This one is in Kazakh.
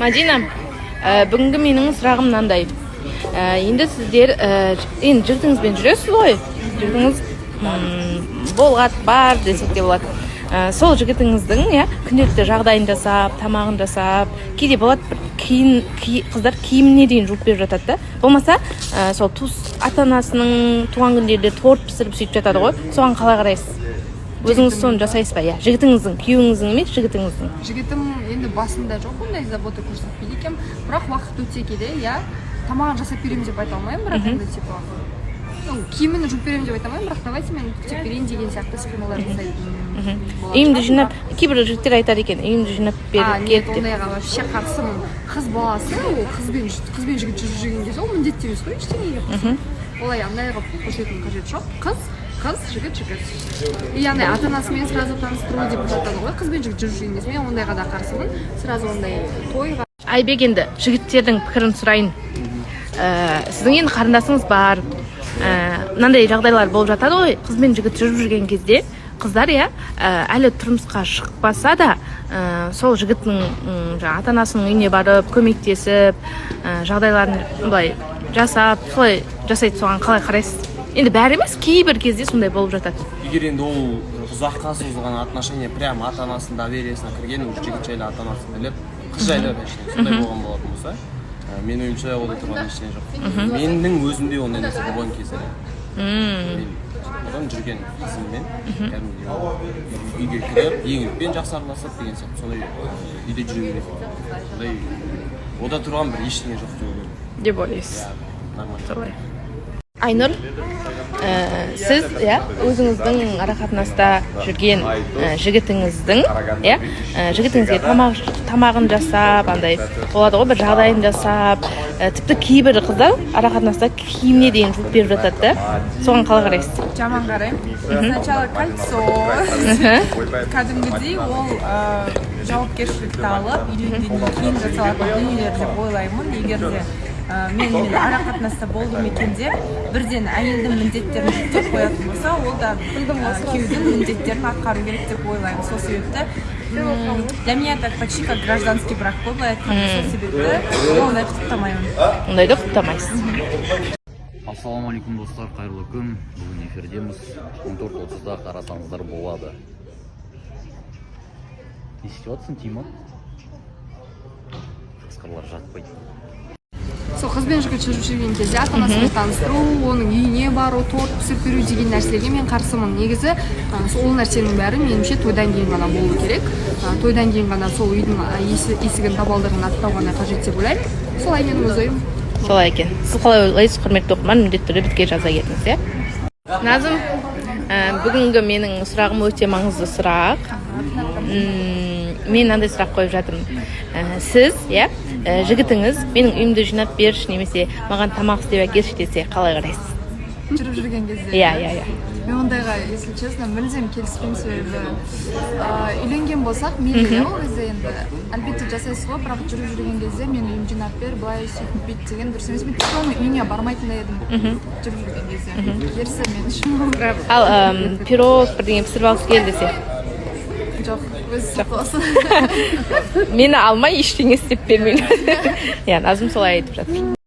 Мадина, бүгінгі менің сұрағым мынандай. Енді сіздер жігітіңізбен жүресіз ғой? Жігітіңіз болғат бар десек те болады. Сол жігітіңіздің күнделікті жағдайын жасап, тамағын жасап, кейде болады қыздар киіміне дейін жуып беріп жатады да. Болмаса, сол ата-анасының туған күндерде торт пісіріп сөйтіп жатады ғой. Соған қалай қарайсыз? Өзіңіз соны жасайсыз ба? Жігітіңіздің, күйеуіңіздің емес, жігітіңіздің. Жігітім енді басында жоқ, ондай забота көрсетпейді екен. Бірақ уақыт өте келе, тамағын жасап беремін деп айта алмаймын, бірақ енді типа киімін жуып беремін деп айта алмаймын, бірақ давайте мен күтіп берейін деген сияқты іс-қимылдар жасайтын. Үйімді жинап, кейбір жігіттер айтады екен, үйімді жинап беріп кет деп. Ондайға вообще қарсымын. Қыз баласы, ол қызбен жігіт жүріп жүрген кезде ол міндетті емес қой, ештеңеге қосылу. Олай андай қылып көрсетудің қажеті жоқ. Қыз, жігіт. И ата-анасымен сразу таныстыру деп жатады ғой. Қызбен жігіт жүріп жүрген кезде мен ондайға да қарсымын. Сразу ондай тойға. Айбек, енді жігіттердің пікірін сұрайын. Сіздің енді қарындасыңыз бар. Мынандай жағдайлар болып жатады ғой. Қызбен жігіт жүріп жүрген кезде қыздар әлі тұрмысқа шықпаса да сол жігіттің ата-анасының үйіне барып көмектесіп, жағдайларын былай жасап, солай жасайды. Соған қалай қарайсыз? Енді бәрі емес, кейбір кезде сондай болып жатады. Егер енді ол ұзаққа созылған отношение прям ата-анасының довериесіне кірген, жігіт жайлы ата-анасын біліп, қыз жайлы сондай болған болатын болса, мен ойымша онда тұрған ештеңе жоқ. Менің өзімде ондай нәрсе болған кезде. Одан жүрген қызыммен үйге кіріп, ең үлкен жақсы араласып деген сияқты, сондай үйде жүре береді. Ода тұрған бір ештеңе жоқ деп ойлайсыз. Нормально. Айнұр, сіз өзіңіздің арақатынаста жүрген жігітіңіздің жігітіңізге тамағын жасап, андай болады ғой, бір жағдайын жасап, тіпті кейбір қыздар арақатынаста киіміне дейін жуып беріп жатады да. Соған қалай қарайсыз? Жаман қараймын. Сначала кольцо. Кәдімгідей ол жауапкершілікті алып, үйленгеннен кейін жасалатын дүниелер деп ойлаймын. Егер де мен арақатынаста болдым екенде бірден әйелдің міндеттерін жүктеп қоятын болса, ол да күйеудің міндеттерін атқару керек деп ойлаймын. Сол себепті для меня это почти как гражданский брак қой, былай айтқанда. Сол себепті ондайды құптамаймын. Ондайды құптамайсыз. Ассалаумалейкум достар, қайырлы күн. Бүгін эфирдеміз. 14:30-да қарасаңыздар болады. Не істеп жатсың, Тима? Қасқырлар жатпайды. Сол қызбен жігіт жүріп жүрген кезде ата-анасымен таныстыру, оның үйіне бару, торт пісіріп беру деген нәрселерге мен қарсымын. Негізі ол нәрсенің бәрі меніңше тойдан кейін ғана болу керек. Тойдан кейін ғана сол үйдің есігін табалдырығын аттау ғана қажет деп ойлаймын. Солай менің өз ойым. Солай екен. Сіз қалай ойлайсыз, құрметті оқырман? Міндетті түрде бізге жаза кетіңіз, Назым, бүгінгі менің сұрағым өте маңызды сұрақ. Мен мынандай сұрақ қойып жатырмын. Сіз, жігітіңіз менің үйімді жинап берші, немесе маған тамақ істеп әкелші десе, қалай қарайсыз? Жүріп жүрген кезде. Мен ондайға, если честно, мүлдем келіспеймін, себебі үйленген болсақ, мейлі ол кезде енді әлбетте жасайсыз ғой, бірақ жүріп жүрген кезде мен үйім жинап бер, былай сөйтіп бүйт деген дұрыс емес. Мен тіпті оның үйіне бармайтын да едім жүріп жүрген кезде. Ерсі мен үшін. Ал пирог бірдеңе пісіріп алып кел десе? Жоқ, өзі қосын. Мені алмай ештеңе істеп бермейді. Назым солай айтып жатыр.